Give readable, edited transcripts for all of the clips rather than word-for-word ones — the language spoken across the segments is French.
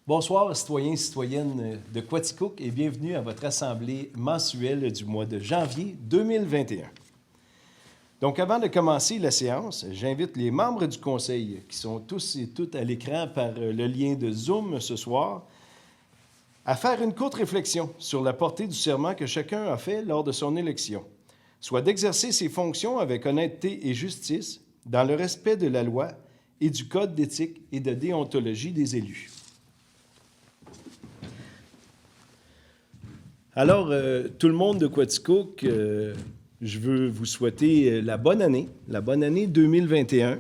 Bonsoir, citoyens et citoyennes de Quaticook et bienvenue à votre assemblée mensuelle du mois de janvier 2021. Donc, avant de commencer la séance, j'invite les membres du Conseil, qui sont tous et toutes à l'écran par le lien de Zoom ce soir, à faire une courte réflexion sur la portée du serment que chacun a fait lors de son élection, soit d'exercer ses fonctions avec honnêteté et justice, dans le respect de la loi et du code d'éthique et de déontologie des élus. Alors, tout le monde de Quaticook, je veux vous souhaiter la bonne année 2021.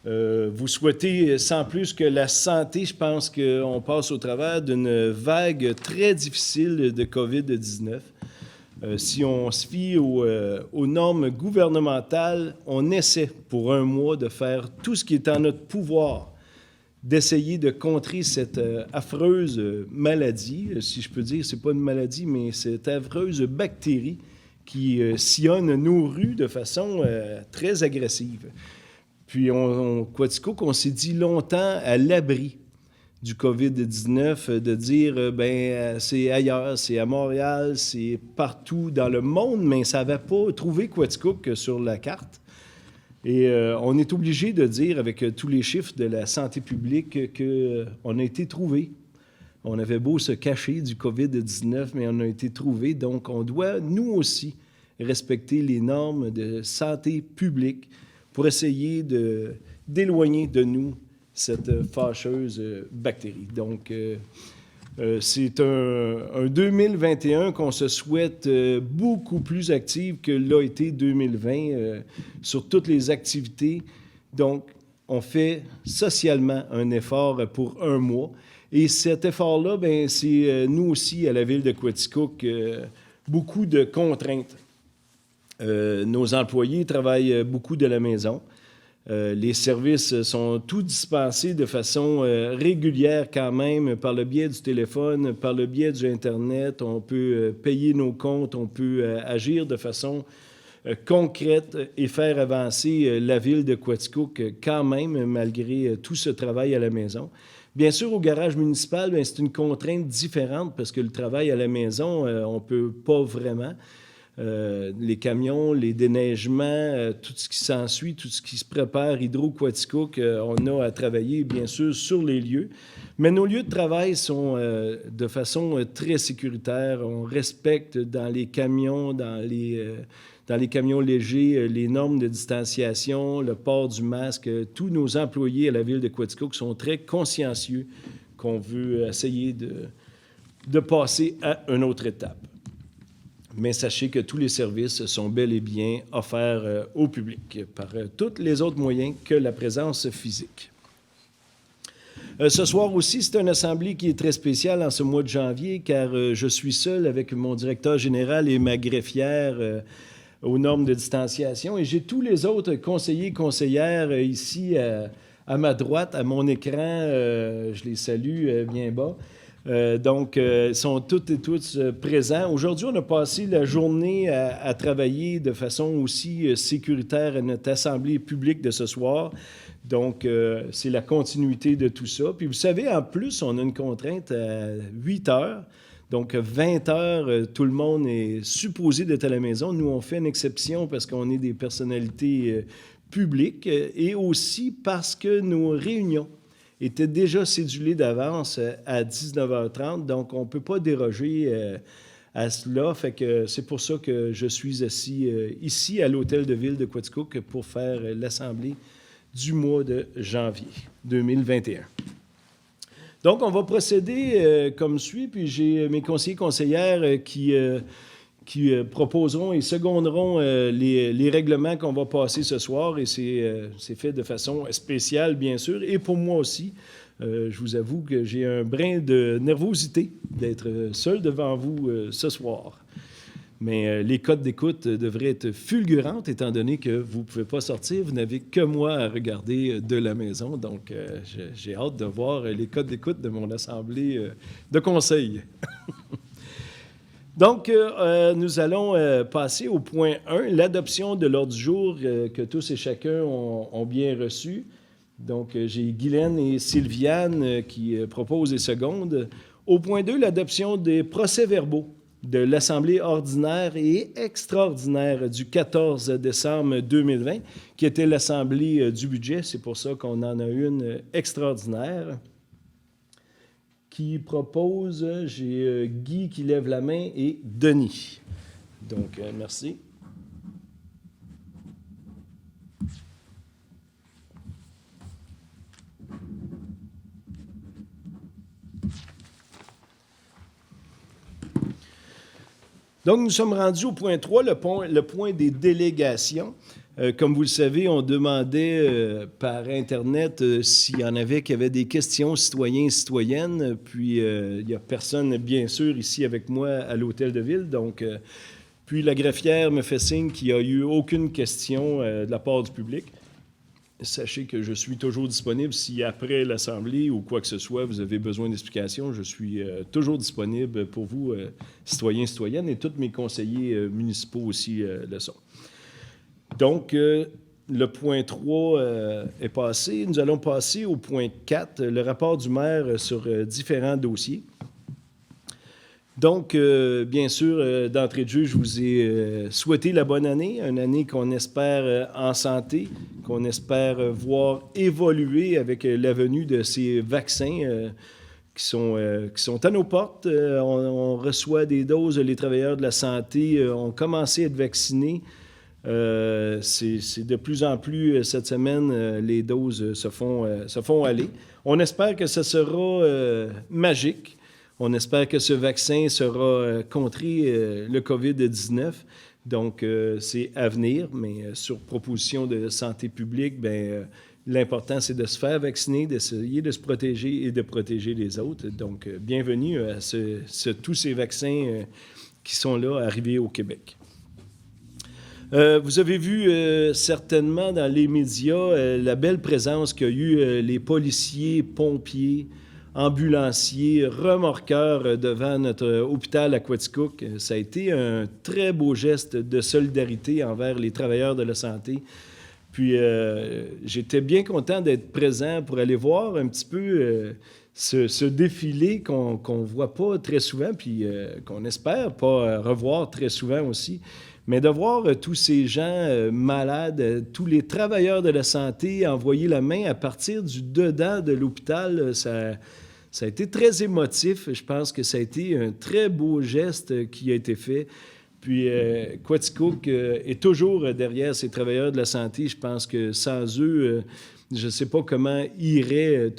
Vous souhaitez, sans plus que la santé, je pense qu'on passe au travers d'une vague très difficile de COVID-19. Si on se fie aux normes gouvernementales, on essaie pour un mois de faire tout ce qui est en notre pouvoir d'essayer de contrer cette affreuse maladie, si je peux dire, c'est pas une maladie, mais cette affreuse bactérie qui sillonne nos rues de façon très agressive. Puis, Quaticook, on s'est dit longtemps à l'abri du COVID-19, de dire, c'est ailleurs, c'est à Montréal, c'est partout dans le monde, mais ça n'avait pas trouvé Quaticook sur la carte. Et on est obligé de dire, avec tous les chiffres de la santé publique, qu'on a été trouvé. On avait beau se cacher du COVID-19, mais on a été trouvé. Donc, on doit, nous aussi, respecter les normes de santé publique pour essayer d'éloigner de nous cette fâcheuse bactérie. Donc, c'est un 2021 qu'on se souhaite beaucoup plus actif que l'a été 2020 sur toutes les activités. Donc, on fait socialement un effort pour un mois. Et cet effort-là, c'est nous aussi, à la ville de Quaticook, beaucoup de contraintes. Nos employés travaillent beaucoup de la maison. Les services sont tous dispensés de façon régulière quand même, par le biais du téléphone, par le biais du Internet. On peut payer nos comptes, on peut agir de façon concrète et faire avancer la ville de Quaticook quand même, malgré tout ce travail à la maison. Bien sûr, au garage municipal, c'est une contrainte différente parce que le travail à la maison, on ne peut pas vraiment. Les camions, les déneigements, tout ce qui s'ensuit, tout ce qui se prépare, Hydro-Quaticook, on a à travailler, bien sûr, sur les lieux. Mais nos lieux de travail sont de façon très sécuritaire. On respecte dans les camions, dans les camions légers, les normes de distanciation, le port du masque. Tous nos employés à la ville de Quaticook sont très consciencieux qu'on veut essayer de passer à une autre étape. Mais sachez que tous les services sont bel et bien offerts au public par tous les autres moyens que la présence physique. Ce soir aussi, c'est une assemblée qui est très spéciale en ce mois de janvier, car je suis seul avec mon directeur général et ma greffière aux normes de distanciation. Et j'ai tous les autres conseillers et conseillères ici à ma droite, à mon écran. Je les salue bien bas. Donc, ils sont toutes et tous présents. Aujourd'hui, on a passé la journée à travailler de façon aussi sécuritaire à notre assemblée publique de ce soir. Donc, c'est la continuité de tout ça. Puis, vous savez, en plus, on a une contrainte à 8 heures. Donc, 20 heures, tout le monde est supposé d'être à la maison. Nous, on fait une exception parce qu'on est des personnalités publiques et aussi parce que nos réunions était déjà cédulé d'avance à 19h30, donc on ne peut pas déroger à cela. Fait que c'est pour ça que je suis assis ici à l'hôtel de ville de Quaticook pour faire l'assemblée du mois de janvier 2021. Donc, on va procéder comme suit, puis j'ai mes conseillers conseillères qui proposeront et seconderont les règlements qu'on va passer ce soir. Et c'est fait de façon spéciale, bien sûr. Et pour moi aussi, je vous avoue que j'ai un brin de nervosité d'être seul devant vous ce soir. Mais les codes d'écoute devraient être fulgurantes, étant donné que vous ne pouvez pas sortir. Vous n'avez que moi à regarder de la maison. Donc, j'ai hâte de voir les codes d'écoute de mon assemblée de conseil. Donc, nous allons passer au point 1, l'adoption de l'ordre du jour que tous et chacun ont bien reçu. Donc, j'ai Guylaine et Sylviane qui proposent et secondent. Au point 2, l'adoption des procès-verbaux de l'Assemblée ordinaire et extraordinaire du 14 décembre 2020, qui était l'Assemblée du budget. C'est pour ça qu'on en a une extraordinaire. Qui propose, j'ai Guy qui lève la main et Denis. Donc, merci. Donc, nous sommes rendus au point 3, le point des délégations. Comme vous le savez, on demandait par Internet s'il y en avait qui avaient des questions citoyens et citoyennes. Puis, il n'y a personne, bien sûr, ici avec moi à l'Hôtel de Ville. Donc, puis la greffière me fait signe qu'il n'y a eu aucune question de la part du public. Sachez que je suis toujours disponible si après l'Assemblée ou quoi que ce soit, vous avez besoin d'explications. Je suis toujours disponible pour vous, citoyens, citoyennes, et tous mes conseillers municipaux aussi le sont. Donc, le point 3 est passé. Nous allons passer au point 4, le rapport du maire sur différents dossiers. Donc, bien sûr, d'entrée de jeu, je vous ai souhaité la bonne année, une année qu'on espère en santé, qu'on espère voir évoluer avec la venue de ces vaccins qui sont à nos portes. On reçoit des doses, les travailleurs de la santé ont commencé à être vaccinés. C'est de plus en plus, cette semaine, les doses se font aller. On espère que ce sera magique. On espère que ce vaccin sera contrer le COVID-19. Donc, c'est à venir, mais sur proposition de santé publique, l'important, c'est de se faire vacciner, d'essayer de se protéger et de protéger les autres. Donc, bienvenue à tous ces vaccins qui sont là, arrivés au Québec. Vous avez vu certainement dans les médias la belle présence qu'a eu les policiers, pompiers, ambulanciers, remorqueurs devant notre hôpital à Quaticook. Ça a été un très beau geste de solidarité envers les travailleurs de la santé. Puis, j'étais bien content d'être présent pour aller voir un petit peu ce défilé qu'on ne voit pas très souvent, puis qu'on espère pas revoir très souvent aussi. Mais de voir tous ces gens malades, tous les travailleurs de la santé envoyer la main à partir du dedans de l'hôpital, ça a été très émotif. Je pense que ça a été un très beau geste qui a été fait. Puis, Quaticook est toujours derrière ces travailleurs de la santé. Je pense que sans eux, je ne sais pas comment irait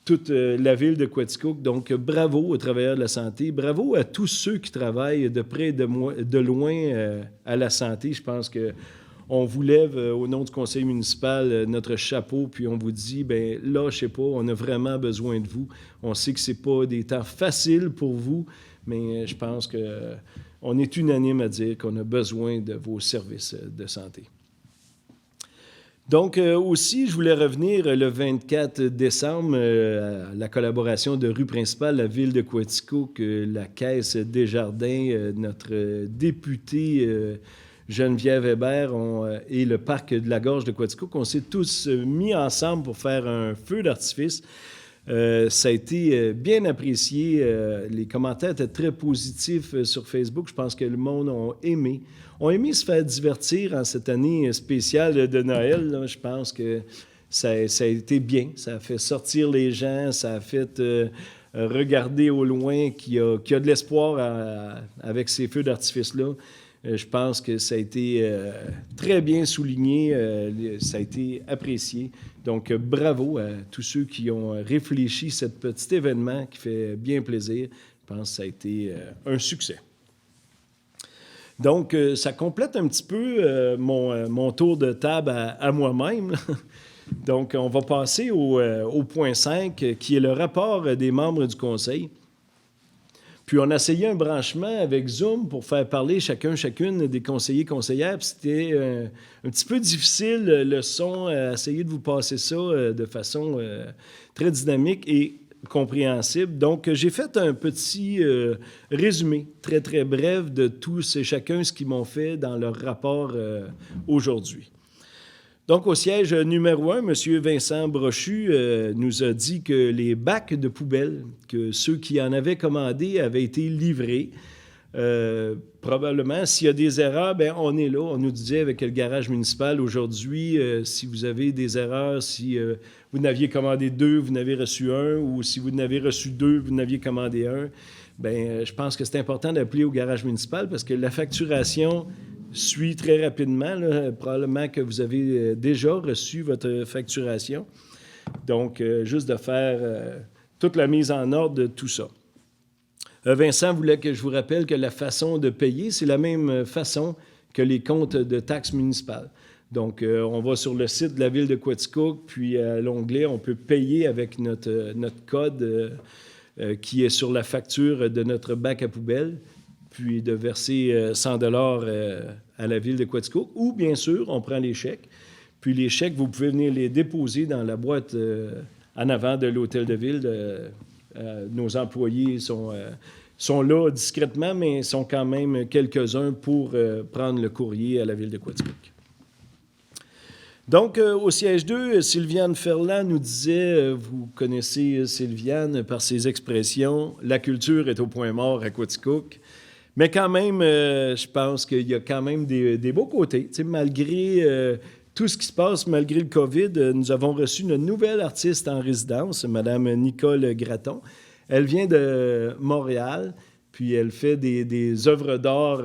toute la ville de Quaticook. Donc, bravo aux travailleurs de la santé. Bravo à tous ceux qui travaillent de près et de loin à la santé. Je pense qu'on vous lève au nom du conseil municipal notre chapeau, puis on vous dit, là, je sais pas, on a vraiment besoin de vous. On sait que c'est pas des temps faciles pour vous, mais je pense qu'on est unanime à dire qu'on a besoin de vos services de santé. Donc, aussi, je voulais revenir le 24 décembre à la collaboration de Rue Principale, la ville de Quaticook, la Caisse Desjardins, notre députée Geneviève Hébert et le parc de la Gorge de Quaticook. On s'est tous mis ensemble pour faire un feu d'artifice. Ça a été bien apprécié. Les commentaires étaient très positifs sur Facebook. Je pense que le monde a aimé. On a aimé se faire divertir en cette année spéciale de Noël. Là. Je pense que ça a été bien. Ça a fait sortir les gens. Ça a fait regarder au loin qu'il y a de l'espoir avec ces feux d'artifice-là. Je pense que ça a été très bien souligné. Ça a été apprécié. Donc, bravo à tous ceux qui ont réfléchi à ce petit événement qui fait bien plaisir. Je pense que ça a été un succès. Donc, ça complète un petit peu mon tour de table à moi-même. Donc, on va passer au point 5, qui est le rapport des membres du conseil. Puis, on a essayé un branchement avec Zoom pour faire parler chacune des conseillères. Puis, c'était un petit peu difficile, le son, essayer de vous passer ça de façon très dynamique et compréhensible. Donc, j'ai fait un petit résumé très, très bref de tous et chacun ce qu'ils m'ont fait dans leur rapport aujourd'hui. Donc, au siège numéro 1, M. Vincent Brochu nous a dit que les bacs de poubelle, que ceux qui en avaient commandé avaient été livrés. Probablement, s'il y a des erreurs, bien, on est là. On nous disait avec le garage municipal aujourd'hui, si vous avez des erreurs, si vous n'aviez commandé 2, vous n'avez reçu 1, ou si vous n'avez reçu 2, vous n'aviez commandé 1, bien, je pense que c'est important d'appeler au garage municipal parce que la facturation suit très rapidement. Là. Probablement que vous avez déjà reçu votre facturation. Donc, juste de faire toute la mise en ordre de tout ça. Vincent voulait que je vous rappelle que la façon de payer, c'est la même façon que les comptes de taxes municipales. Donc, on va sur le site de la Ville de Quaticook, puis à l'onglet, on peut payer avec notre code qui est sur la facture de notre bac à poubelle, puis de verser 100 $ à la Ville de Quaticook. Ou, bien sûr, on prend les chèques. Puis les chèques, vous pouvez venir les déposer dans la boîte en avant de l'hôtel de ville. Nos employés sont là discrètement, mais sont quand même quelques-uns pour prendre le courrier à la Ville de Quaticook. Donc, au siège 2, Sylviane Ferland nous disait, vous connaissez Sylviane par ses expressions, « La culture est au point mort à Quaticook ». Mais quand même, je pense qu'il y a quand même des beaux côtés. Tu sais, malgré tout ce qui se passe, malgré le COVID, nous avons reçu une nouvelle artiste en résidence, Mme Nicole Gratton. Elle vient de Montréal, puis elle fait des œuvres d'art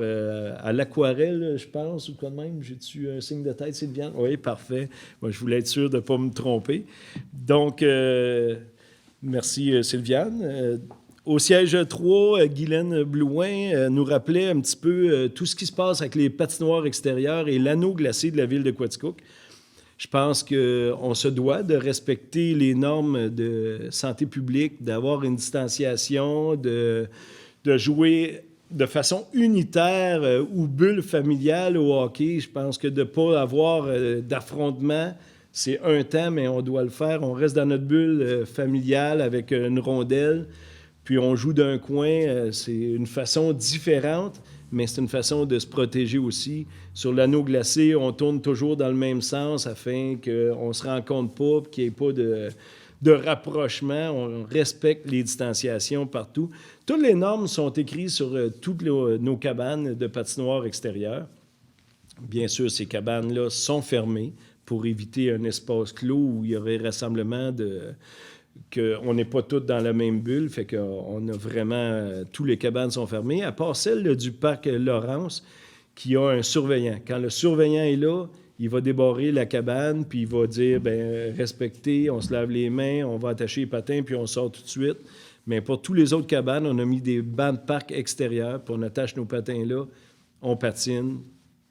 à l'aquarelle, je pense, ou quoi de même. J'ai-tu un signe de tête, Sylviane? Oui, parfait. Moi, je voulais être sûr de ne pas me tromper. Donc, merci, Sylviane. Au siège 3, Guylaine Blouin nous rappelait un petit peu tout ce qui se passe avec les patinoires extérieures et l'anneau glacé de la Ville de Quaticook. Je pense qu'on se doit de respecter les normes de santé publique, d'avoir une distanciation, de jouer de façon unitaire ou bulle familiale au hockey. Je pense que de ne pas avoir d'affrontement, c'est un temps, mais on doit le faire. On reste dans notre bulle familiale avec une rondelle. Puis on joue d'un coin, c'est une façon différente, mais c'est une façon de se protéger aussi. Sur l'anneau glacé, on tourne toujours dans le même sens afin qu'on ne se rencontre pas, qu'il n'y ait pas de rapprochement. On respecte les distanciations partout. Toutes les normes sont écrites sur toutes nos cabanes de patinoire extérieure. Bien sûr, ces cabanes-là sont fermées pour éviter un espace clos où il y aurait rassemblement qu'on n'est pas tous dans la même bulle, fait qu'on a vraiment... tous les cabanes sont fermées, à part celle du parc Laurence, qui a un surveillant. Quand le surveillant est là, il va débarrer la cabane, puis il va dire, bien, respectez, on se lave les mains, on va attacher les patins, puis on sort tout de suite. Mais pour tous les autres cabanes, on a mis des bancs de parc extérieurs, puis on attache nos patins là, on patine,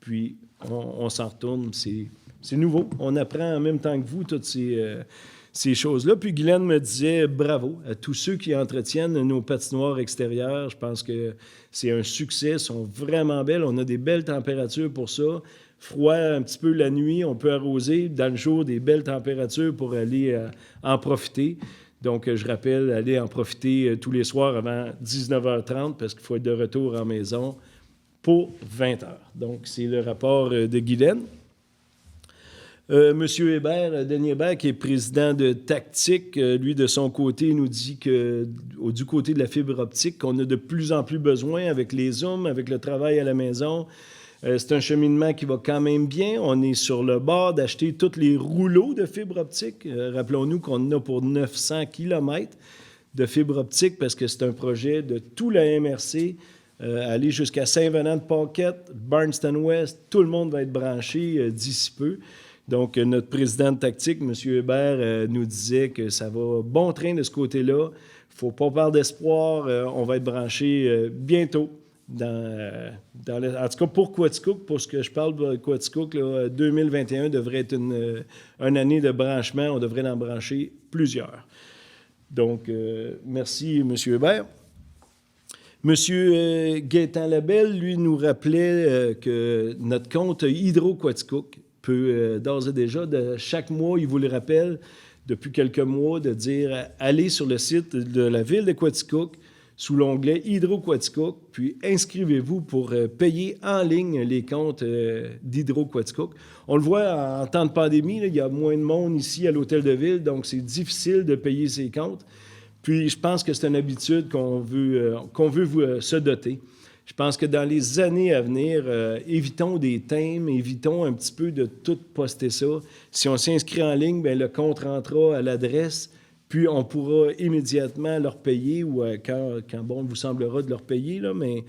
puis on s'en retourne. C'est nouveau. On apprend en même temps que vous toutes ces choses-là. Puis Guylaine me disait bravo à tous ceux qui entretiennent nos patinoires extérieures. Je pense que c'est un succès. Elles sont vraiment belles. On a des belles températures pour ça. Froid un petit peu la nuit, on peut arroser. Dans le jour, des belles températures pour aller en profiter. Donc, je rappelle, aller en profiter tous les soirs avant 19h30 parce qu'il faut être de retour en maison pour 20h. Donc, c'est le rapport de Guylaine. Monsieur Hébert, Denis Hébert, qui est président de Tactique, lui, de son côté, nous dit que du côté de la fibre optique, qu'on a de plus en plus besoin avec les Zooms, avec le travail à la maison. C'est un cheminement qui va quand même bien. On est sur le bord d'acheter tous les rouleaux de fibre optique. Rappelons-nous qu'on en a pour 900 km de fibre optique parce que c'est un projet de tout la MRC. Aller jusqu'à Saint-Venant-de-Paquette, Barnston-West, tout le monde va être branché d'ici peu. Donc, notre président de Tactique, M. Hébert, nous disait que ça va bon train de ce côté-là. Il ne faut pas perdre d'espoir. On va être branché bientôt. En tout cas, pour Quaticook, pour ce que je parle de Quaticook, 2021 devrait être une année de branchement. On devrait en brancher plusieurs. Donc, merci, M. Hébert. M. Gaétan Labelle, lui, nous rappelait que notre compte Hydro-Quaticook peut d'ores et déjà, chaque mois, il vous le rappelle, depuis quelques mois, de dire allez sur le site de la Ville de Quaticook, sous l'onglet Hydro-Quaticook, puis inscrivez-vous pour payer en ligne les comptes d'Hydro-Quaticook. On le voit en temps de pandémie, là, il y a moins de monde ici à l'Hôtel de Ville, donc c'est difficile de payer ses comptes. Puis je pense que c'est une habitude qu'on veut se doter. Je pense que dans les années à venir, évitons des thèmes, évitons un petit peu de tout poster ça. Si on s'inscrit en ligne, bien, le compte rentrera à l'adresse, puis on pourra immédiatement leur payer ou quand bon vous semblera de leur payer. Là, mais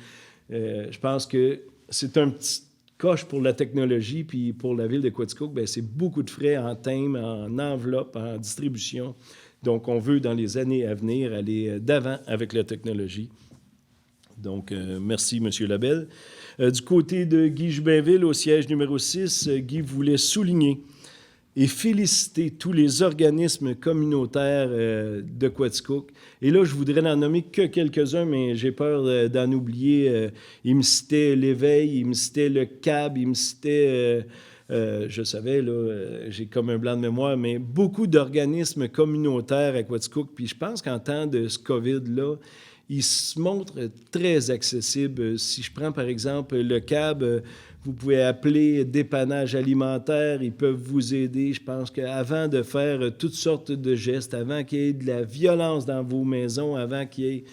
je pense que c'est un petit coche pour la technologie, puis pour la ville de Quaticook, bien, c'est beaucoup de frais en thème, en enveloppe, en distribution. Donc, on veut, dans les années à venir, aller d'avant avec la technologie. Donc, merci, M. Labelle. Du côté de Guy Jubinville, au siège numéro 6, Guy voulait souligner et féliciter tous les organismes communautaires de Quaticook. Et là, je voudrais n'en nommer que quelques-uns, mais j'ai peur d'en oublier. Il me citait l'Éveil, il me citait le CAB, il me citait... je savais, là, j'ai comme un blanc de mémoire, mais beaucoup d'organismes communautaires à Quaticook. Puis je pense qu'en temps de ce COVID-là, ils se montrent très accessibles. Si je prends par exemple le CAB, vous pouvez appeler dépannage alimentaire, ils peuvent vous aider. Je pense qu'avant de faire toutes sortes de gestes, avant qu'il y ait de la violence dans vos maisons, avant qu'il y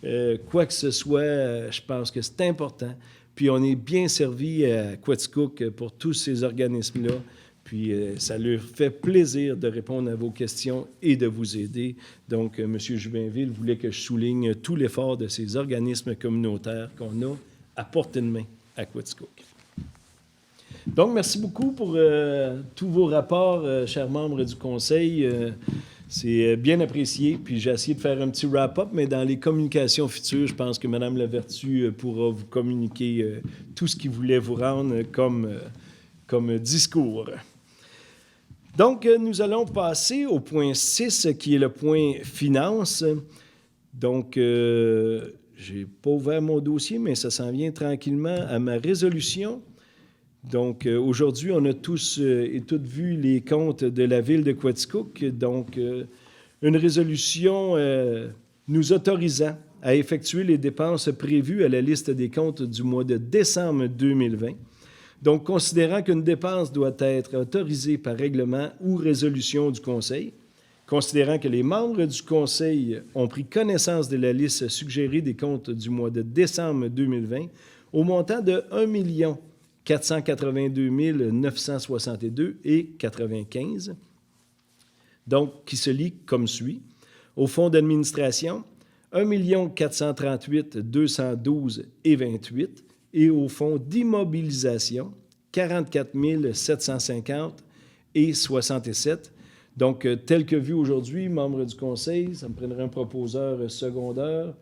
ait quoi que ce soit, je pense que c'est important. Puis on est bien servi à Quaticook pour tous ces organismes-là. Puis ça leur fait plaisir de répondre à vos questions et de vous aider. Donc, M. Jubinville voulait que je souligne tout l'effort de ces organismes communautaires qu'on a à portée de main à Quaticook. Donc, merci beaucoup pour tous vos rapports, chers membres du Conseil. C'est bien apprécié. Puis j'ai essayé de faire un petit wrap-up, mais dans les communications futures, je pense que Mme Lavertu pourra vous communiquer tout ce qu'il voulait vous rendre comme discours. Donc, nous allons passer au point 6, qui est le point finances. Donc, je n'ai pas ouvert mon dossier, mais ça s'en vient tranquillement à ma résolution. Donc, aujourd'hui, on a tous et toutes vu les comptes de la ville de Quaticook. Donc, une résolution nous autorisant à effectuer les dépenses prévues à la liste des comptes du mois de décembre 2020. Donc, considérant qu'une dépense doit être autorisée par règlement ou résolution du Conseil, considérant que les membres du Conseil ont pris connaissance de la liste suggérée des comptes du mois de décembre 2020 au montant de 1 482 962,95, donc qui se lit comme suit. Au fonds d'administration, 1 438 212,28 et au fonds d'immobilisation, 44 750,67. Donc, tel que vu aujourd'hui, membre du Conseil, ça me prendrait un proposeur secondaire.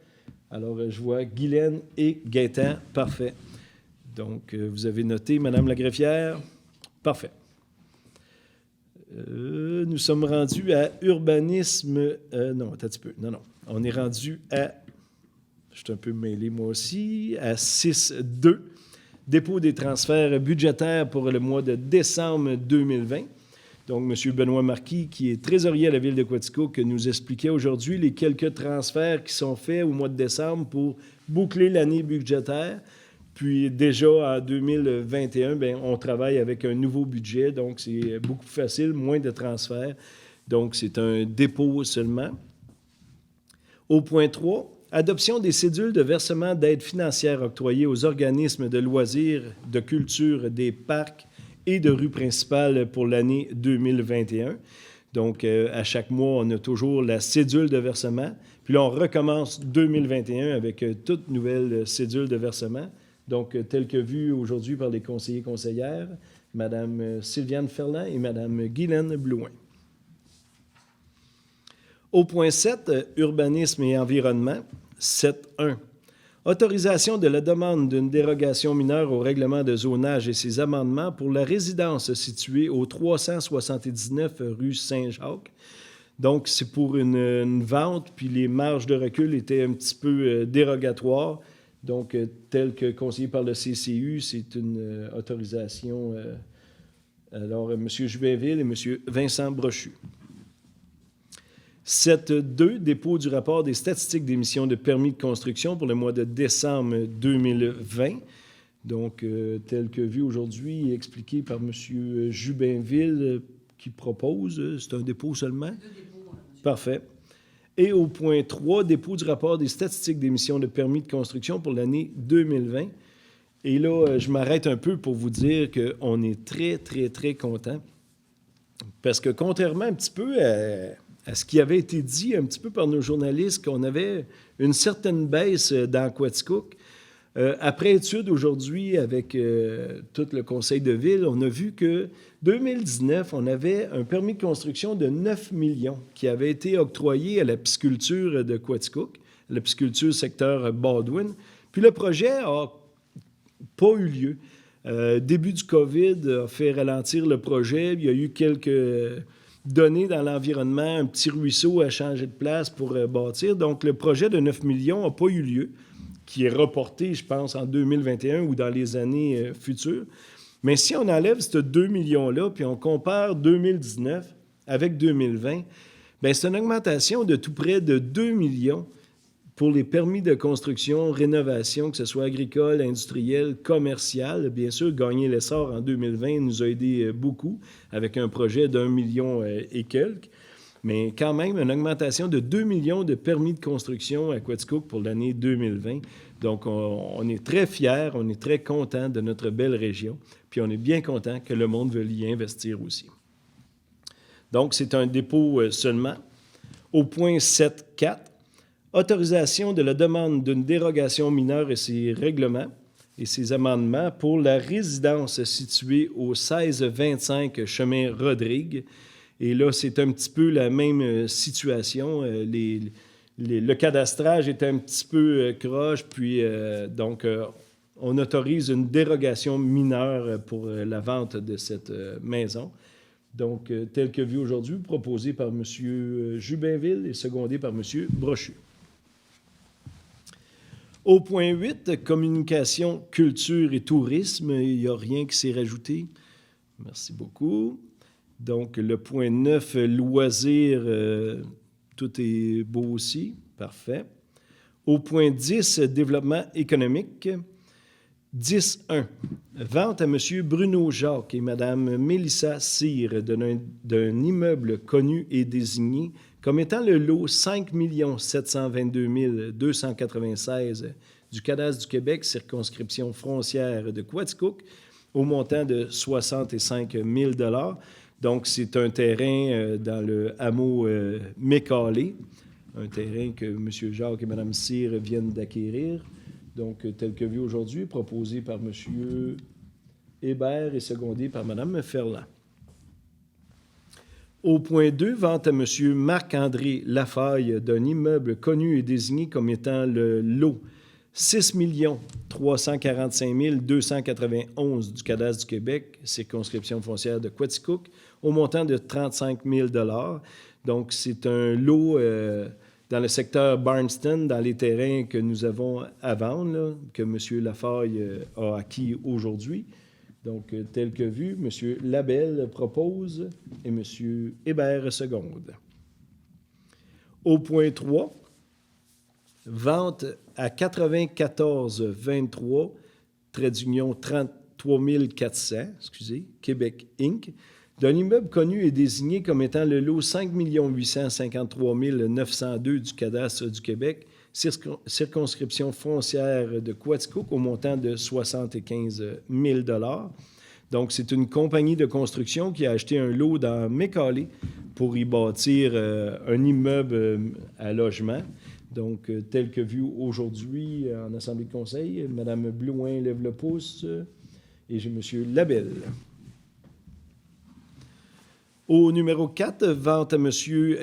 Alors, je vois Guylaine et Gaétan. Parfait. Donc, vous avez noté, Madame la greffière. Parfait. Nous sommes rendus à urbanisme... non, attends un petit peu. Non. On est rendu à... Je suis un peu mêlé, moi aussi. À 6.2. Dépôt des transferts budgétaires pour le mois de décembre 2020. Donc, M. Benoît Marquis, qui est trésorier à la ville de Quaticook, nous expliquait aujourd'hui les quelques transferts qui sont faits au mois de décembre pour boucler l'année budgétaire. Puis déjà, en 2021, bien, on travaille avec un nouveau budget, donc c'est beaucoup plus facile, moins de transferts. Donc, c'est un dépôt seulement. Au point 3, adoption des cédules de versement d'aide financière octroyées aux organismes de loisirs, de culture, des parcs et de rues principales pour l'année 2021. Donc, à chaque mois, on a toujours la cédule de versement. Puis là, on recommence 2021 avec toute nouvelle cédule de versement. Donc, tel que vu aujourd'hui par les conseillers et conseillères, Mme Sylviane Ferland et Mme Guylaine Blouin. Au point 7, urbanisme et environnement, 7.1. Autorisation de la demande d'une dérogation mineure au règlement de zonage et ses amendements pour la résidence située au 379 rue Saint-Jacques. Donc, c'est pour une vente, puis les marges de recul étaient un petit peu dérogatoires. Donc, tel que conseillé par le CCU, c'est une autorisation. Alors, M. Jubinville et M. Vincent Brochu. 7.2, dépôt du rapport des statistiques d'émission de permis de construction pour le mois de décembre 2020. Donc, tel que vu aujourd'hui, expliqué par M. Jubinville, qui propose. C'est un dépôt seulement? 2 dépôts. Parfait. Et au point 3, dépôt du rapport des statistiques d'émission de permis de construction pour l'année 2020. Et là, je m'arrête un peu pour vous dire qu'on est très, très, très content. Parce que contrairement un petit peu à ce qui avait été dit un petit peu par nos journalistes, qu'on avait une certaine baisse dans Quaticook, après étude aujourd'hui avec tout le conseil de ville, on a vu que 2019, on avait un permis de construction de 9 millions qui avait été octroyé à la pisciculture de Quaticook, la pisciculture secteur Baldwin. Puis le projet n'a pas eu lieu. Début du COVID a fait ralentir le projet. Il y a eu quelques données dans l'environnement, un petit ruisseau a changé de place pour bâtir. Donc, le projet de 9 millions n'a pas eu lieu, qui est reporté, je pense, en 2021 ou dans les années futures. Mais si on enlève ces 2 millions-là, puis on compare 2019 avec 2020, bien, c'est une augmentation de tout près de 2 millions pour les permis de construction, rénovation, que ce soit agricole, industriel, commercial. Bien sûr, gagner l'essor en 2020 nous a aidé beaucoup avec un projet d'1 million et quelques. Mais quand même, une augmentation de 2 millions de permis de construction à Quaticook pour l'année 2020. Donc, on est très fiers, on est très contents de notre belle région, puis on est bien content que le monde veuille y investir aussi. Donc, c'est un dépôt seulement. Au point 7.4, autorisation de la demande d'une dérogation mineure et ses règlements et ses amendements pour la résidence située au 1625 chemin Rodrigue. Et là, c'est un petit peu la même situation. Le cadastrage est un petit peu croche, puis donc on autorise une dérogation mineure pour la vente de cette maison. Donc, tel que vu aujourd'hui, proposé par M. Jubinville et secondé par M. Brochu. Au point 8, communication, culture et tourisme, il n'y a rien qui s'est rajouté. Merci beaucoup. Donc, le point 9, loisirs, tout est beau aussi. Parfait. Au point 10, développement économique. 10.1, vente à M. Bruno Jacques et Mme Mélissa Cyr d'un immeuble connu et désigné comme étant le lot 5 722 296 du Cadastre du Québec, circonscription frontière de Quaticook, au montant de 65 000 $. Donc, c'est un terrain dans le hameau Mécalé, un terrain que M. Jacques et Mme Cyr viennent d'acquérir. Donc, tel que vu aujourd'hui, proposé par M. Hébert et secondé par Mme Ferland. Au point 2, vente à M. Marc-André Lafaille d'un immeuble connu et désigné comme étant le lot 6 345 291 du Cadastre du Québec, circonscription foncière de Quaticook, au montant de 35 000 $. Donc, c'est un lot dans le secteur Barnston, dans les terrains que nous avons à vendre, là, que M. Lafaille a acquis aujourd'hui. Donc, tel que vu, M. Labelle propose et M. Hébert seconde. Au point 3, vente à 9423, trait d'union 33 400, Québec Inc., d'un immeuble connu et désigné comme étant le lot 5 853 902 du Cadastre du Québec, circonscription foncière de Quaticook, au montant de 75 000 $. Donc, c'est une compagnie de construction qui a acheté un lot dans Mécalé pour y bâtir un immeuble à logement. Donc, tel que vu aujourd'hui en Assemblée de conseil, Mme Blouin lève le pouce et j'ai M. Labelle. Au numéro 4, vente à M.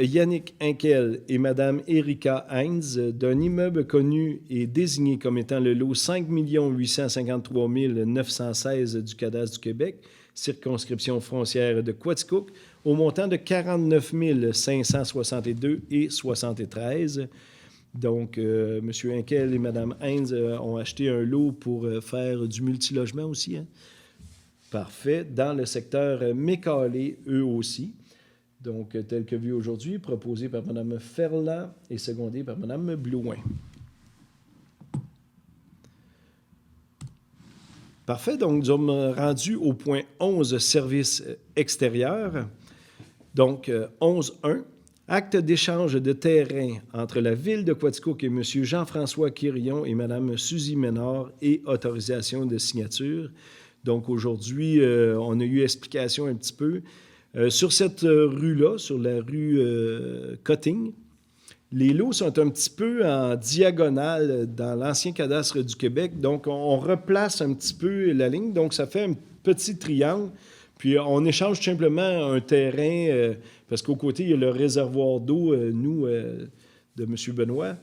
Yannick Hinkel et Mme Erika Heinz d'un immeuble connu et désigné comme étant le lot 5 853 916 du Cadastre du Québec, circonscription frontière de Quaticook, au montant de 49 562 et 73. Donc, M. Hinkel et Mme Heinz ont acheté un lot pour faire du multilogement aussi, hein? Parfait. Dans le secteur Mécalé, eux aussi. Donc, tel que vu aujourd'hui, proposé par Mme Ferland et secondé par Mme Blouin. Parfait. Donc, nous sommes rendus au point 11, services extérieurs. Donc, 11.1, acte d'échange de terrain entre la Ville de Quaticook et M. Jean-François Quirion et Mme Suzy Ménard et autorisation de signature. Donc, aujourd'hui, on a eu explication un petit peu. Sur cette rue-là, sur la rue Cotting, les lots sont un petit peu en diagonale dans l'ancien cadastre du Québec. Donc, on replace un petit peu la ligne. Donc, ça fait un petit triangle. Puis, on échange simplement un terrain, parce qu'au côté, il y a le réservoir d'eau, de M. Benoît,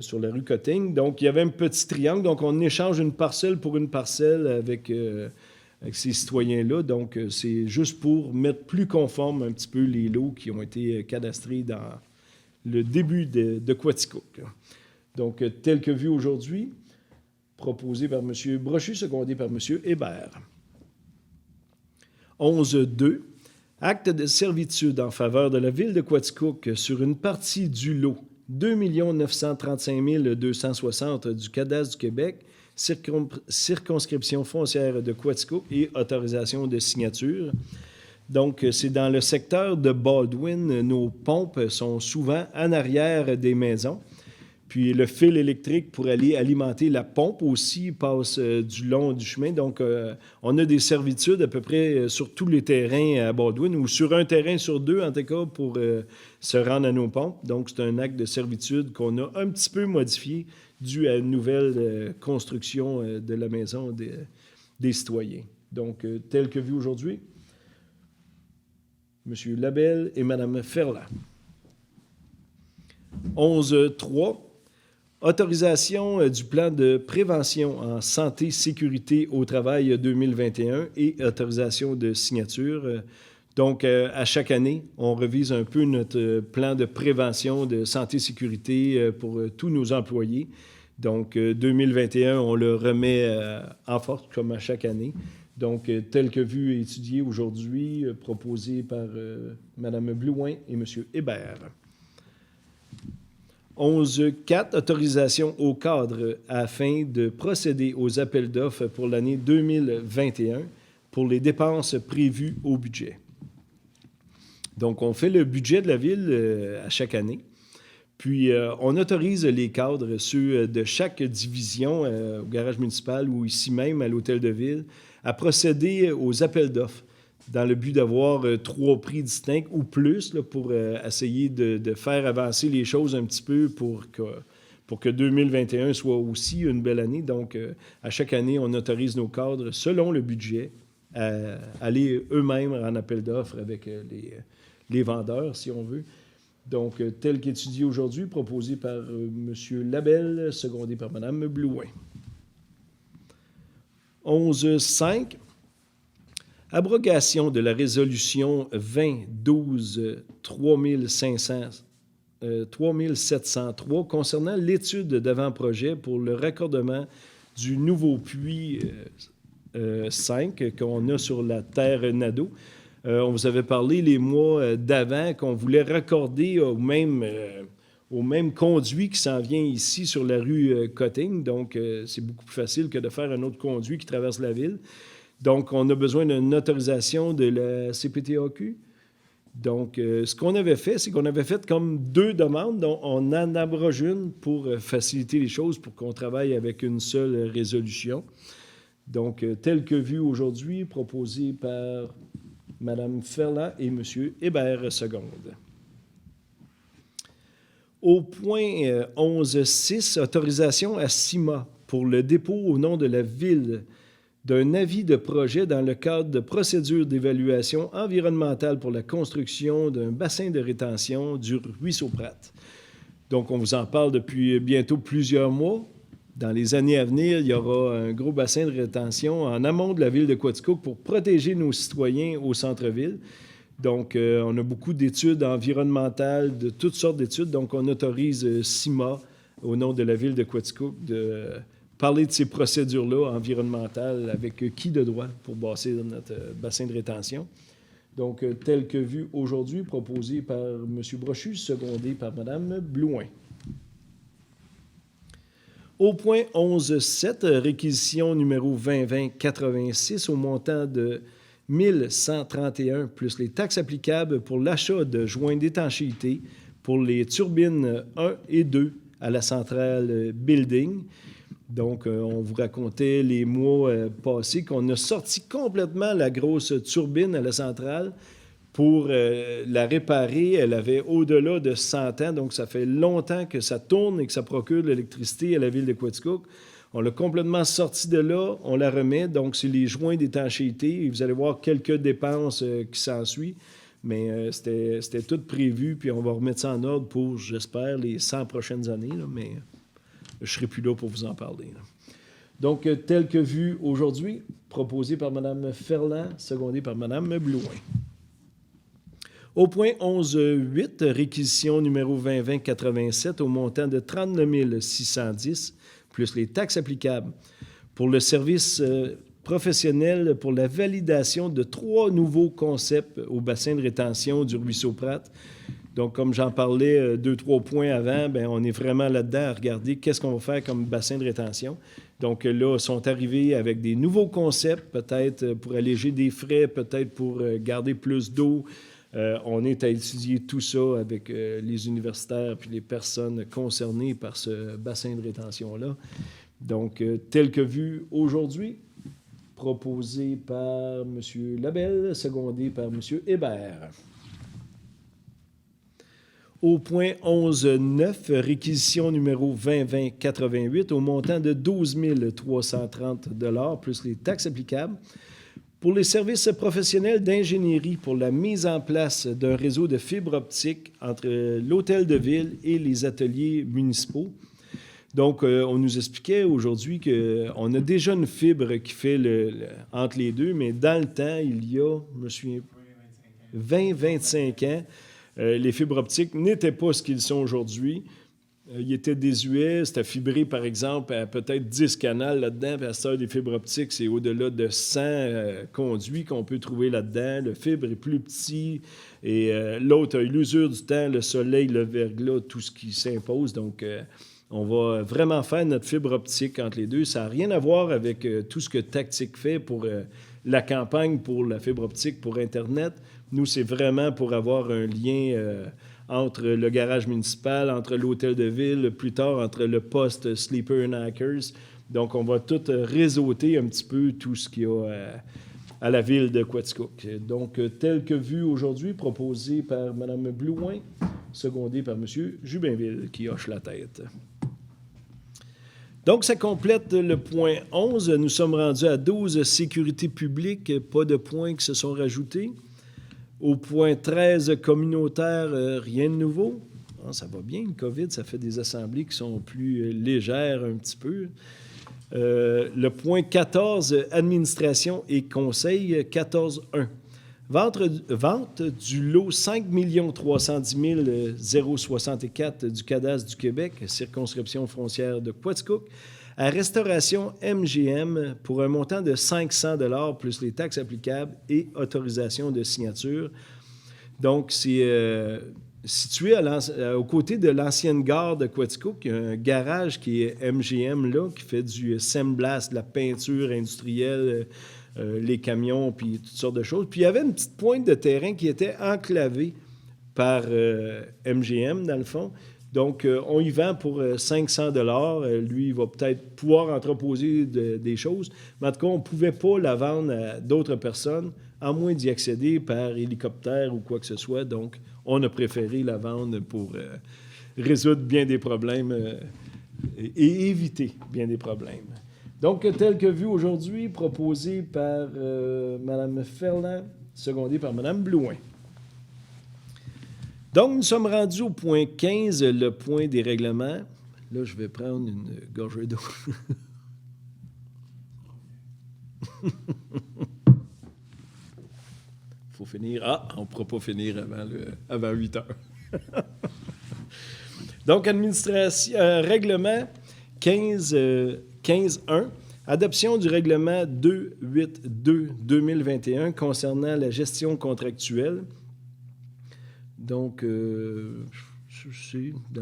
sur la rue Cotting. Donc, il y avait un petit triangle. Donc, on échange une parcelle pour une parcelle avec ces citoyens-là. Donc, c'est juste pour mettre plus conforme un petit peu les lots qui ont été cadastrés dans le début de Quaticook. Donc, tel que vu aujourd'hui, proposé par M. Brochu, secondé par M. Hébert. 11.2. Acte de servitude en faveur de la Ville de Quaticook sur une partie du lot 2 935 260 du cadastre du Québec, circonscription foncière de Quaticook et autorisation de signature. Donc, c'est dans le secteur de Baldwin. Nos pompes sont souvent en arrière des maisons. Puis le fil électrique pour aller alimenter la pompe aussi passe du long du chemin. Donc, on a des servitudes à peu près sur tous les terrains à Baldwin, ou sur un terrain sur deux, en tout cas, pour se rendre à nos pompes. Donc, c'est un acte de servitude qu'on a un petit peu modifié dû à une nouvelle construction de la maison des citoyens. Donc, tel que vu aujourd'hui, M. Labelle et Mme Ferland. 11.3. Autorisation du plan de prévention en santé-sécurité au travail 2021 et autorisation de signature. Donc, à chaque année, on revise un peu notre plan de prévention de santé-sécurité pour tous nos employés. Donc, 2021, on le remet en force comme à chaque année. Donc, tel que vu et étudié aujourd'hui, proposé par Mme Blouin et M. Hébert. 11.4, autorisation au cadre afin de procéder aux appels d'offres pour l'année 2021 pour les dépenses prévues au budget. Donc, on fait le budget de la Ville à chaque année. Puis, on autorise les cadres, ceux de chaque division au garage municipal ou ici même à l'Hôtel de Ville, à procéder aux appels d'offres dans le but d'avoir 3 prix distincts ou plus là, pour essayer de faire avancer les choses un petit peu pour que 2021 soit aussi une belle année. Donc, à chaque année, on autorise nos cadres, selon le budget, à aller eux-mêmes en appel d'offres avec les vendeurs, si on veut. Donc, tel qu'étudié aujourd'hui, proposé par M. Labelle, secondé par Mme Blouin. 11.5. Abrogation de la résolution 2012-3703 concernant l'étude d'avant-projet pour le raccordement du nouveau puits 5 qu'on a sur la terre Nadeau. On vous avait parlé les mois d'avant qu'on voulait raccorder au même conduit qui s'en vient ici sur la rue Cotting. Donc, c'est beaucoup plus facile que de faire un autre conduit qui traverse la ville. Donc, on a besoin d'une autorisation de la CPTAQ. Donc, ce qu'on avait fait, c'est qu'on avait fait comme 2 demandes. Donc, on en abroge une pour faciliter les choses, pour qu'on travaille avec une seule résolution. Donc, tel que vu aujourd'hui, proposé par Mme Ferland et M. Hébert seconde. Au point 11.6, autorisation à CIMA pour le dépôt au nom de la Ville d'un avis de projet dans le cadre de procédures d'évaluation environnementale pour la construction d'un bassin de rétention du ruisseau Pratt. Donc, on vous en parle depuis bientôt plusieurs mois. Dans les années à venir, il y aura un gros bassin de rétention en amont de la ville de Quaticook pour protéger nos citoyens au centre-ville. Donc, on a beaucoup d'études environnementales, de toutes sortes d'études. Donc, on autorise CIMA, au nom de la ville de Quaticook, de parler de ces procédures-là environnementales avec qui de droit pour bâtir notre bassin de rétention. Donc, tel que vu aujourd'hui, proposé par M. Brochu, secondé par Mme Blouin. Au point 11.7, réquisition numéro 2020-86 au montant de 1 131 plus les taxes applicables pour l'achat de joints d'étanchéité pour les turbines 1 et 2 à la centrale Building. Donc, on vous racontait les mois passés qu'on a sorti complètement la grosse turbine à la centrale pour la réparer. Elle avait au-delà de 100 ans, donc ça fait longtemps que ça tourne et que ça procure de l'électricité à la ville de Quaticook. On l'a complètement sorti de là, on la remet, donc c'est les joints d'étanchéité. Et vous allez voir quelques dépenses qui s'ensuivent, mais c'était tout prévu, puis on va remettre ça en ordre pour, j'espère, les 100 prochaines années, là, mais je ne serai plus là pour vous en parler, là. Donc, tel que vu aujourd'hui, proposé par Mme Ferland, secondé par Mme Blouin. Au point 11.8, réquisition numéro 2020-87 au montant de 39 610 plus les taxes applicables pour le service professionnel pour la validation de 3 nouveaux concepts au bassin de rétention du ruisseau Pratt. Donc, comme j'en parlais 2-3 points avant, bien, on est vraiment là-dedans à regarder qu'est-ce qu'on va faire comme bassin de rétention. Donc là, ils sont arrivés avec des nouveaux concepts, peut-être pour alléger des frais, peut-être pour garder plus d'eau. On est à étudier tout ça avec les universitaires puis les personnes concernées par ce bassin de rétention-là. Donc, tel que vu aujourd'hui, proposé par M. Labelle, secondé par M. Hébert. Au point 11.9, réquisition numéro 2020-88 au montant de 12 330 $ plus les taxes applicables pour les services professionnels d'ingénierie pour la mise en place d'un réseau de fibre optique entre l'hôtel de ville et les ateliers municipaux. Donc, on nous expliquait aujourd'hui qu'on a déjà une fibre qui fait entre les deux, mais dans le temps, il y a, je me souviens, 20-25 ans, les fibres optiques n'étaient pas ce qu'ils sont aujourd'hui. Ils étaient désuets, c'était fibré, par exemple, à peut-être 10 canaux là-dedans. Puis à cette heure, des fibres optiques, c'est au-delà de 100 conduits qu'on peut trouver là-dedans. Le fibre est plus petit. Et l'autre a eu l'usure du temps, le soleil, le verglas, tout ce qui s'impose. Donc, on va vraiment faire notre fibre optique entre les deux. Ça n'a rien à voir avec tout ce que Tactique fait pour la campagne, pour la fibre optique, pour Internet. Nous, c'est vraiment pour avoir un lien entre le garage municipal, entre l'hôtel de ville, plus tard entre le poste Sleeper and Hackers. Donc, on va tout réseauter un petit peu tout ce qu'il y a à la ville de Quaticook. Donc, tel que vu aujourd'hui, proposé par Mme Blouin, secondé par M. Jubinville, qui hoche la tête. Donc, ça complète le point 11. Nous sommes rendus à 12, sécurité publique. Pas de points qui se sont rajoutés. Au point 13, communautaire, rien de nouveau. Ah, ça va bien, le COVID, ça fait des assemblées qui sont plus légères un petit peu. Le point 14, administration et conseil, 14.1. Vente du lot 5 310 064 du cadastre du Québec, circonscription frontière de Quaticook, à Restauration MGM pour un montant de 500 $ plus les taxes applicables et autorisation de signature. Donc, c'est situé aux côtés de l'ancienne gare de Quaticook. Il y a un garage qui est MGM, là, qui fait du sandblast, de la peinture industrielle, les camions, puis toutes sortes de choses. Puis il y avait une petite pointe de terrain qui était enclavée par MGM, dans le fond. Donc, on y vend pour 500 $. Lui, il va peut-être pouvoir entreposer des choses. Mais en tout cas, on ne pouvait pas la vendre à d'autres personnes, à moins d'y accéder par hélicoptère ou quoi que ce soit. Donc, on a préféré la vendre pour résoudre bien des problèmes et éviter bien des problèmes. Donc, tel que vu aujourd'hui, proposé par Mme Ferland, secondé par Mme Blouin. Donc, nous sommes rendus au point 15, le point des règlements. Là, je vais prendre une gorgée d'eau. Il faut finir. Ah, on ne pourra pas finir avant 8 heures. Donc, règlement 15.1. Adoption du règlement 282-2021 concernant la gestion contractuelle. Donc, dans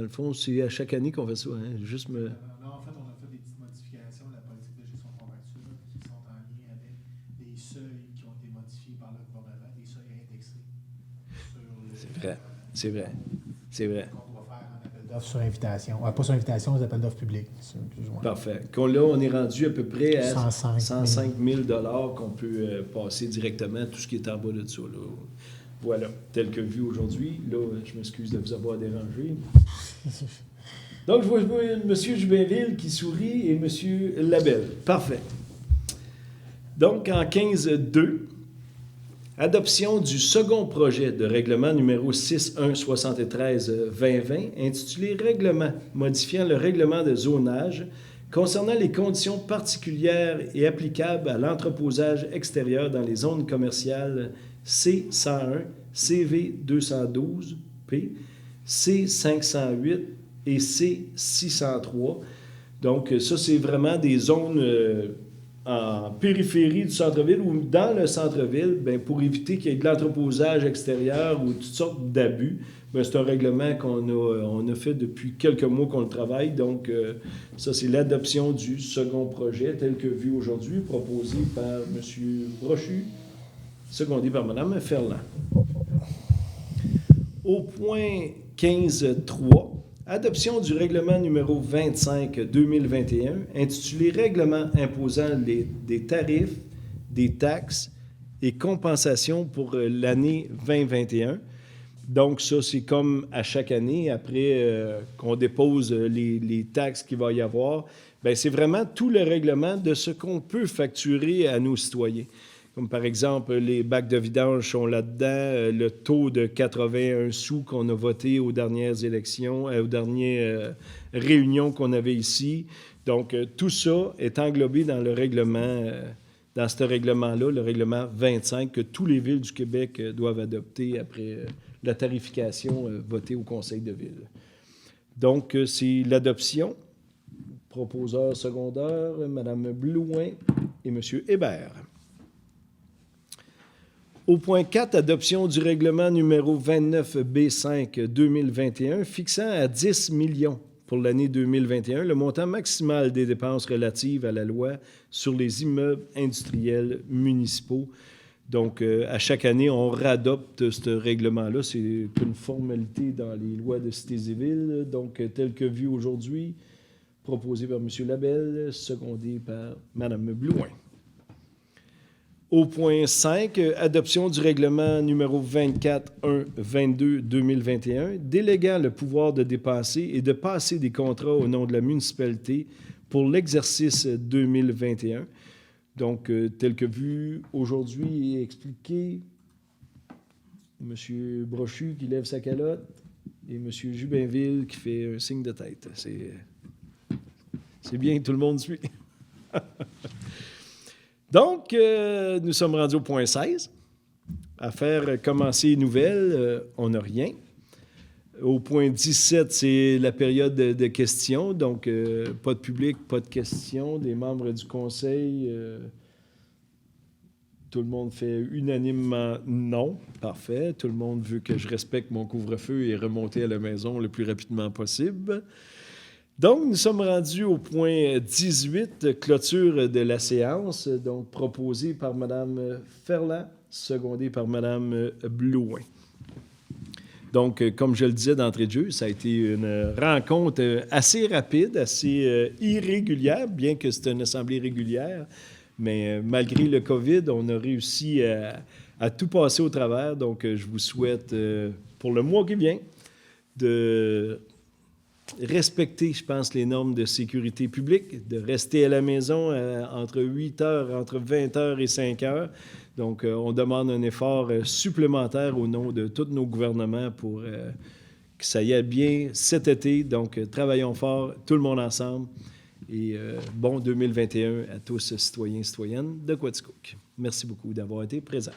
le fond, c'est à chaque année qu'on fait ça. Hein? Juste me... Non, en fait, on a fait des petites modifications de la politique de gestion contractuelle qui sont en lien avec des seuils qui ont été modifiés par le gouvernement, des seuils indexés sur le... C'est vrai, c'est vrai, c'est vrai. On doit faire un appel d'offres sur invitation. Pas sur invitation, les appels d'offres publics. Parfait. Là, on est rendu à peu près à 105 000 $ qu'on peut passer directement, tout ce qui est en bas de ça. Là. Voilà, tel que vu aujourd'hui. Là, je m'excuse de vous avoir dérangé. Donc, je vois M. Jubinville qui sourit et M. Labelle. Parfait. Donc, en 15.2, adoption du second projet de règlement numéro 6173-2020, intitulé « Règlement modifiant le règlement de zonage concernant les conditions particulières et applicables à l'entreposage extérieur dans les zones commerciales C101, CV212P, C508 et C603. » Donc, ça, c'est vraiment des zones en périphérie du centre-ville ou dans le centre-ville, bien, pour éviter qu'il y ait de l'entreposage extérieur ou toutes sortes d'abus. Bien, c'est un règlement qu'on a fait depuis quelques mois qu'on le travaille. Donc, ça, c'est l'adoption du second projet tel que vu aujourd'hui, proposé par M. Brochu, secondé par Mme Ferland. Au point 15.3, adoption du règlement numéro 25-2021, intitulé « Règlement imposant des tarifs, des taxes et compensations pour l'année 2021 ». Donc, ça, c'est comme à chaque année, après qu'on dépose les taxes qu'il va y avoir, bien, c'est vraiment tout le règlement de ce qu'on peut facturer à nos citoyens. Comme par exemple, les bacs de vidange sont là-dedans, le taux de 81 sous qu'on a voté aux dernières élections, aux dernières réunions qu'on avait ici. Donc, tout ça est englobé dans le règlement, dans ce règlement-là, le règlement 25, que tous les villes du Québec doivent adopter après la tarification votée au Conseil de ville. Donc, c'est l'adoption. Proposeur secondaire, Mme Blouin et M. Hébert. Au point 4, adoption du règlement numéro 29B5-2021 fixant à 10 millions pour l'année 2021 le montant maximal des dépenses relatives à la loi sur les immeubles industriels municipaux. Donc, à chaque année, on réadopte ce règlement-là. C'est une formalité dans les lois de cités et villes. Donc, tel que vu aujourd'hui, proposé par M. Labelle, secondé par Mme Blouin. Au point 5, adoption du règlement numéro 24-1-22-2021, déléguant le pouvoir de dépenser et de passer des contrats au nom de la municipalité pour l'exercice 2021. Donc, tel que vu aujourd'hui et expliqué, M. Brochu qui lève sa calotte et M. Jubinville qui fait un signe de tête. C'est bien, tout le monde suit. Donc, nous sommes rendus au point 16. À faire commencer les nouvelles, on n'a rien. Au point 17, c'est la période de questions. Donc, pas de public, pas de questions. Des membres du conseil, tout le monde fait unanimement non. Parfait. Tout le monde veut que je respecte mon couvre-feu et remonter à la maison le plus rapidement possible. Donc, nous sommes rendus au point 18, clôture de la séance, donc proposée par Mme Ferland, secondée par Mme Blouin. Donc, comme je le disais d'entrée de jeu, ça a été une rencontre assez rapide, assez irrégulière, bien que c'est une assemblée régulière, mais malgré le COVID, on a réussi à tout passer au travers. Donc, je vous souhaite, pour le mois qui vient, de respecter, je pense, les normes de sécurité publique, de rester à la maison entre 8 heures, entre 20 heures et 5 heures. Donc, on demande un effort supplémentaire au nom de tous nos gouvernements pour que ça y aille bien cet été. Donc, travaillons fort, tout le monde ensemble. Et bon 2021 à tous, citoyens et citoyennes de Quaticook. Merci beaucoup d'avoir été présents.